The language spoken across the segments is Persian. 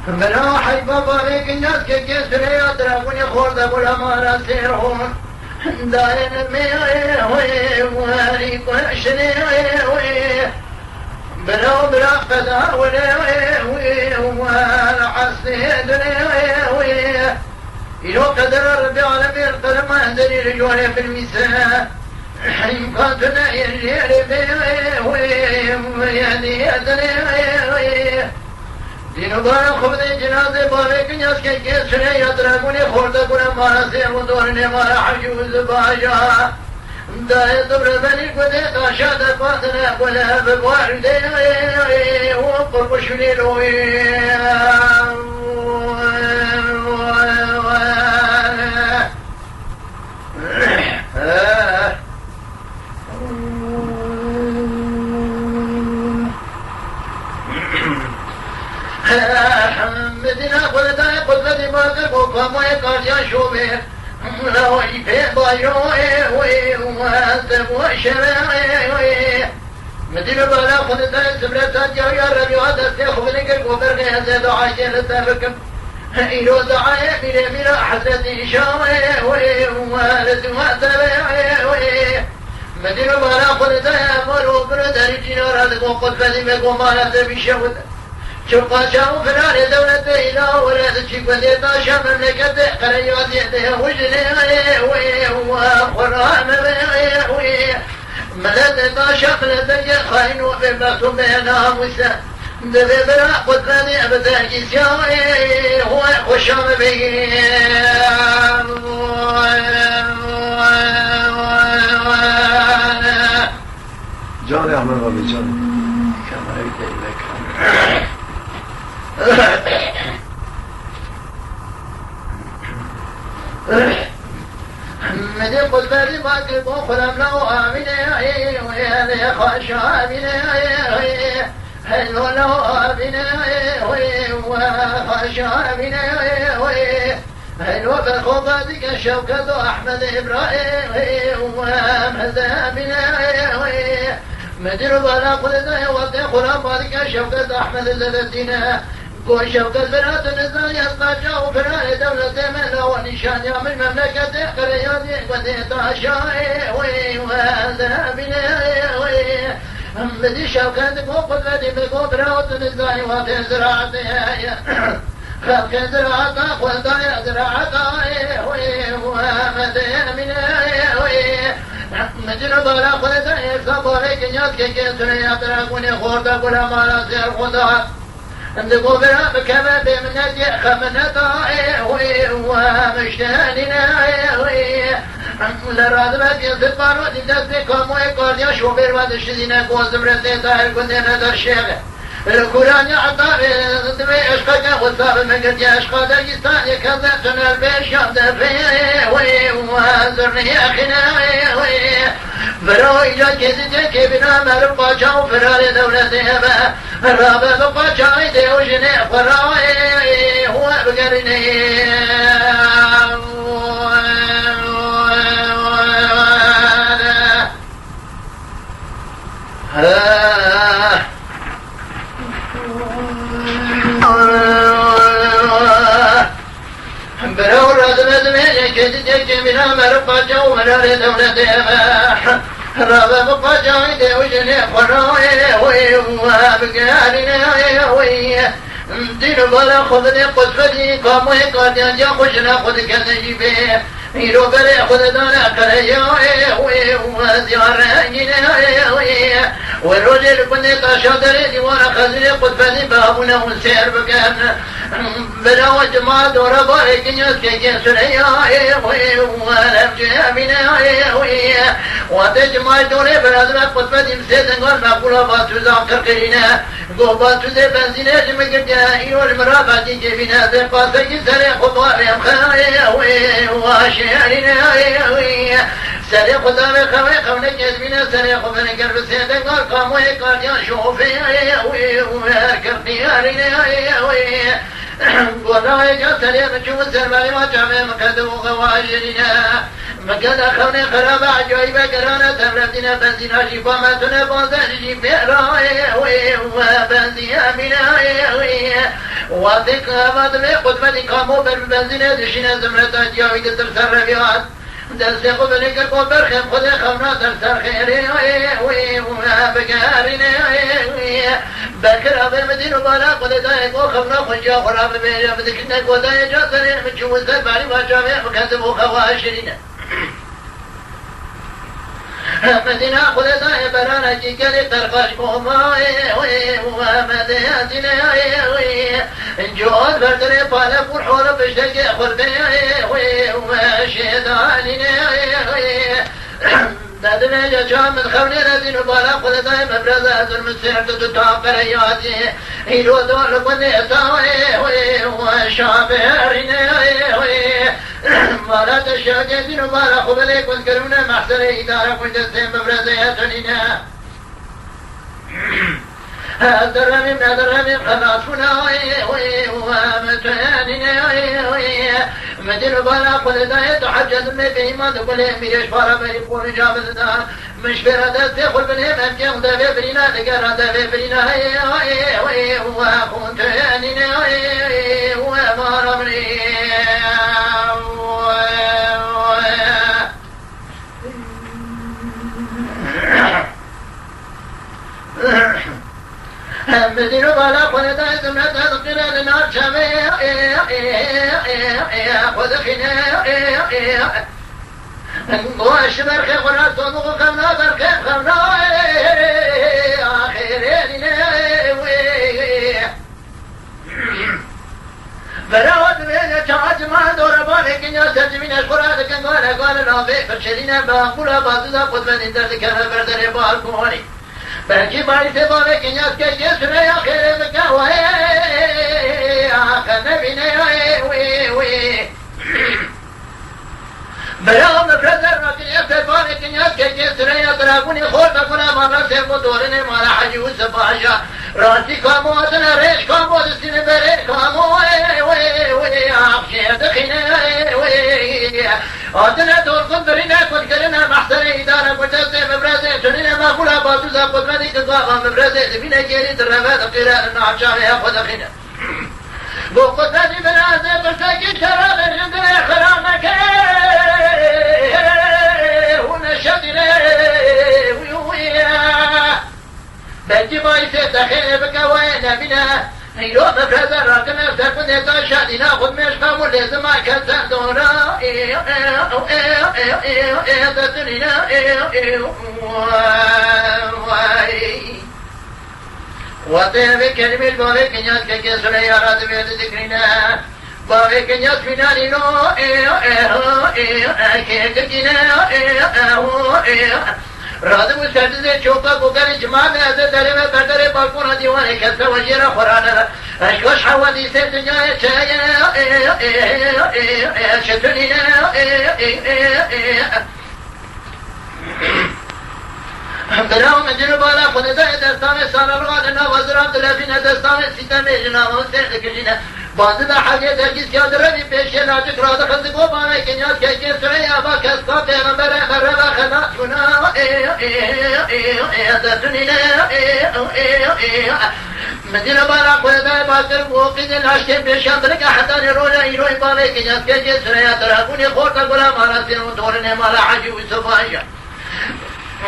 بلا حي بابا ليك الناس كيسر يضربوني خورد ابو الامارة سيرهم داين المية واريك وشني بلا بلا قدر وانا حسيت إلو قدر ربي على بير قدر ما أهدري رجولي في المساء حين قاتنا يرجيري ويهدي أدري دينو بارا خبذي جنازي بارك ناس كي كيسري يطرقوني خوردا كنا مارا سير ودورني مارا حجوز باجا داي دبر بني قدي قاشا دفاتنا ولا بواردي وقرب شليلوي مدينة قلداء قلداء باقر وقاموا يقارجا شوبه لو يفي بايوه وانتب وشبه مدينة بالا قلداء سبرتا جاويا ربي وهذا سيخو بلنكر وبرغي هزيد عاجل التفكم إلو دعايا ميلا حسد شاوه ووالد واتبه مدينة بالا قلداء مرو بردر جنارات وقل فذي مقومانا بشهود شوقا شاو فرار دولة إلى ولاد الشيك وديتا شام مملكة قريات يده وجنه وقرام ملد تا شخلة خاين وفي البخت بينا موسى دبي برا قدرني أبدا كيسياوي هو خشام بيه جاني أحمد غبي جاني كما يدعي لك مدي قل باري ما قلبو خلم لو آمني ويا خاش آمني هلو لو آمني وخاش آمني هلو بالخوباتك شوكة أحمد إبراهيم ومهزامني مدير بالا قلنا وقت خلام مالك شوكة أحمد الذين كون شوكة بنات النزال يسقى جاو فرار دولة من ونشان يوم المملكة قرياني وديتا شاي وهذا بني مدي شوكة قوقل بدي بقدرات النزال وقت زراعتي خلق زراعتا خلطا زراعتا ومدي مني مجنو بالا خلطا يفسا بارك نياز كي كيسر يطرقوني خوردا كلا مالا سير خدا عندكو برا بكما بمنتي خمنتا ومشتاننا لرادبت يزد بارو دست كامو اقارديا شوبر ودشدين قوزم رسي تاهر كندنا در الشيخ القرآن يعطار دمي عشقك وصاب مقد يعشقا درقستان يكذبتن البيشان دفيه وانزرني اخنا فرو إجا كزيتك بنا مرقا جاو فرار دولته رابا بقا جاي ديو جني فراوي هو بقرني برو رادم دمي كزيتك بنا مرقا جاو فرار دولته رابا بقا جاي ديو جني فراوي وبقرني دين بالا خذني قصفدي قاموا قاديان جا خشنا خذ كنجيبه يرو بري خذ دانا كريا وزيارة والرجل كني تشادر ديوان خزني قصفدي بابنا وسير بكان بلا وجمع دور بارك ناس كي سريا ولم جامنا وتجمع دور برادنا قصفدي مسيدن قال مقولا باتو ذاكر كرينا قوباتو ذي بنزينة جمعك إيو المرابع دي جبنا ذي قاسي سري خطوة يمخايا واشيارنا سري خطوة خوي خونك يزمنا سري خطوة نقرب سيدن قال قاموا يقارجان شوفي وكرتيارنا وراي جا سري بشوف سرمالي ما جامع مكدو غواجرنا مكان خوني خراب عجائب قرانة تمرتنا بنزينا شفامتنا بازنجي بيراي وبنزينا بناي وذيك أبادمي قدمتي قاموا بالبنزينة دشنا زمرتا جاوي قدر سربيات دستي قبلك قبر خم خذ خمنا درسر خيري وبقارني بكر أبي مدين وبالا قد دايق وخمنا خنجا خراب بيجا بدكنا قدايا جاسرين من جوز دباري واجامي وكذب وخواشرين مدينة خلداء برانا جيكالي ترقاش كوماي ومدينة جواد بردري بالا فرحور بشتكي خلبي وشيداني دادنا جا من خوني ردين وبالا خلداء مبرزة المسيح تتاقر ياتي إلو دول قني ساوي وشابرين مالا تشاكين ومالا خبلي كنت كرونا محسري إدارة كنت سيم ببرزي أتنينا درمي خلاصنا ومتانينا مدين بالا قل دا يتحجز من بهما تقول ميش فارا بيقول جابزنا مش فرادة تقول بنهم أمكن دابي برينا تقرا دابي برينا وكنت أنينا وما رمني مدين بالا قل دا يتمنى تذكر لنا شمي خذ خنا واش برخي قرا صدق خمنا برخي خمنا آخرين براود بين تاج ما دور بالك يا سجمين اشقرا كان قال رافي فرشلنا باقولا بازدا قد من درد كان بردر بالكوني بلكي باي سے بارے کنیاس کے یہ سنے آخر بکا ہوئے آخر نبینے ہوئے برام نفرزر مکنیاس سے بارے کنیاس کے یہ سنے ادراگونی خورد کنا مالا سے مدورنے مالا حجیو سباشا رانتی کامو ادنا ریش کامو دستین برے کامو آخر دخینے ادنا دور قدرنا کن کرنا محسن ادارہ کجزے مبرزے چنین مقولا بازوزا قدرتی کذابا مبرزے زمینہ گیری درمت قراء نعجاوها خدخنا گو قدرتی برازے برسکی شراب جندر خرامك ونشدنا بلجي بايسي تخيل بكوين بنا هيلو مفرزة راكنا سرقن يتا شادي ناخد مش قامول لازم ما كسر دونا تتنينا وطيب كلمة البابي كنياس كيسونا يا راد بيد ذكرنا بابي كنياس فينالي نو كيكنا راد مستعد چوکا کوکر جماع میں از درے میں بردرے بالکون دیوانے کسا وجیرا قرآن اشکوش حوادی سے دنیا چایا شتنی براو مجنو بالا خود دستان سال الغادنا وزرات لفين دستان سيتم جنا وسيد كجنا بعد ذا حاجة تجلس يا دربي بيش لا تكره دخل قوما كنياس كي سريا باكس قاطع غمرة خربا خلاصنا تتنينا مدينة بالا قوة باكر موقد العشتين بيشان درك حتى نرونا يروي بالا كنياس كي سريا تراكوني خورتا قولا مالا سيرون تورني مالا حجي وسفايا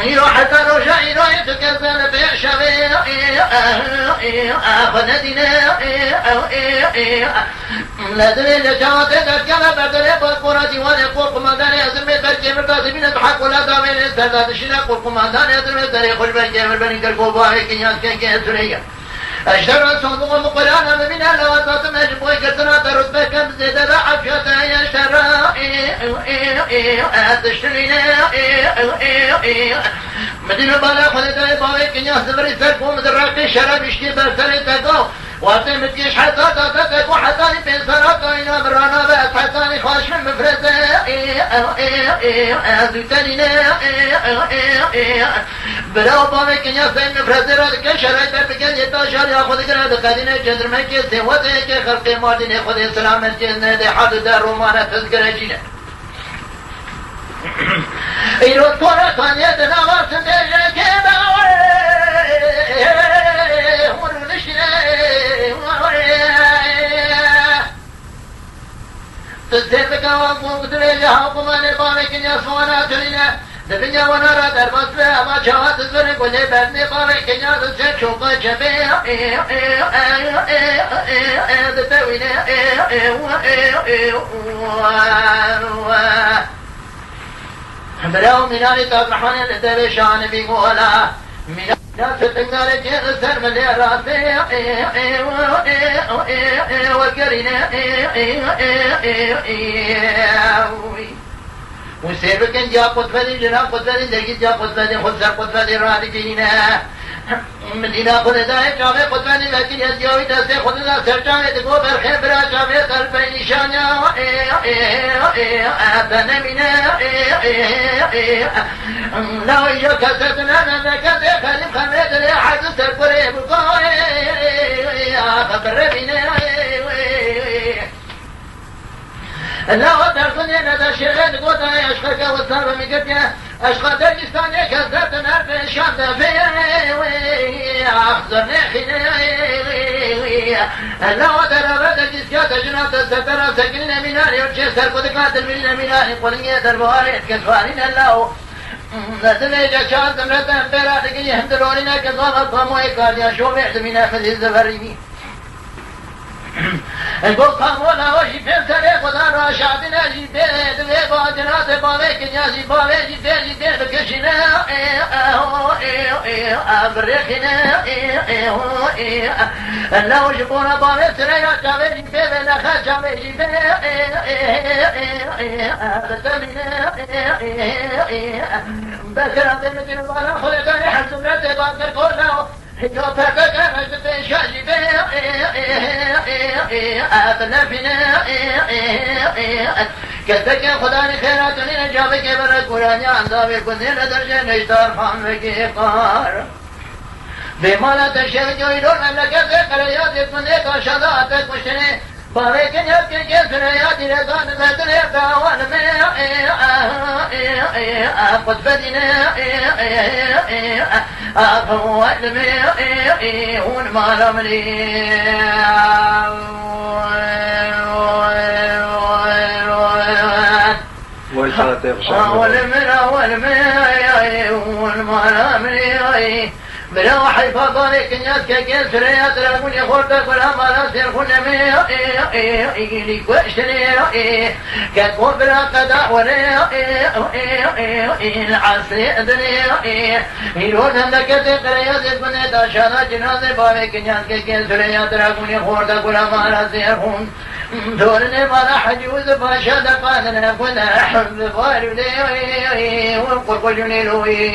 يرو حتى رجع يرو يتكذل بيشوي خندنا لدري لجوات تذكر بدري بالقرى ديوان يقول قمدان يزم بيتركي مرتازمين بحق ولا دامين استرداد شنا يقول قمدان يزم بيتركي خش بنجي مربني كالقول باهي كنياس كي سريا اشترى صندوق مقرانا من اللوازات مجموعي كتنا ترتبه كم زيادة بعفشة يشترى تشترينا مدينة بالا خلطة باوي كنياس بري سرقو مدراقي شراب اشتي برسري تقو واتي متكيش حتى تتتك وحتاني بين سراطة إنا برانا بأس حتاني خاش من مفرزة زيتانينا براو باوي كنياس بين مفرزة رادك شرايط بكن يتاشار ياخذ قراد قادنا جندر مكي سيوته كي خلق مادين ياخذ سلامة جنة دي حد دار رومانة تذكر جينا إلو الطورة ثانية نغاس ديجا كيبا تسيبك وقوم تريجها وقمان بارك يسوانا ترينا دبنيا ونرى دربس بها ما شاهد الزرق واللي بدني بارك يا تسيب شوقا جميع دتوينا بلاو مناني تابرحان لدبي شان بيقولا مناني فتقنا لجين السر من راسي وكرينا وسيبك ان جا قطفة جنا قطفة لقيت جا قطفة خسر قطفة رادقينا مدينة قددا جامع قطفة لكن يديوي تسي خدنا سرجامع تقو برخي برا جامع طرفين شانيا بنمينا لو يجو كسرتنا نمكة خليم خميد لحد سرقري بقاي فبرمينا لا تركني ندى شغل قطع أشقك والثار مقتيا أشقى دجستاني كذبت نار في شام في أخزرني خيني لا ترى دجسكات جنات سترى سكنين مناني وشيسر قدكات الملين مناني قلني دربواري كسوارين الله نتليجا شان تمرتن براتك يهمدرونينا كذوان الطموي كارديا شو بعد من أحمد الزفريني گفت کامونا و جیبه سره خدا را شادنا جیبه دوی با جنات باوی کنیا جیباوی جیبه بکشینا برخینا لو جبونا باوی سره یا چاوی جیبه و نخا چاوی جیبه بسمینا بکرم دمتین بالا خودتانی حسومت باکر کرنا جو فكك نجد شاجبه أبنفنا كذلك خداني خيراتني نجابك برك ولاني عن ذابي كنين درجة نجتار خامك قار بما لا تشهد يدور مملكة قريات كنين كشداتك مشتني باركن يبكي كسريات لكان بدري داوان قد بدنا أفو المي ونما لملي والمي ونما لملي بلا حيفا ضارك الناس كسريات لكن يخورتك ولا ما نصير كل مي لي كوشتني كتكون بلا قدع ولا العصر أدني يرون لك تقريات من داشانا جناز بارك الناس كسريات لكن يخورتك ولا ما نصير دورني ما راح يجوز باشا دقاننا كنا حب فارولي والقرقجني لوي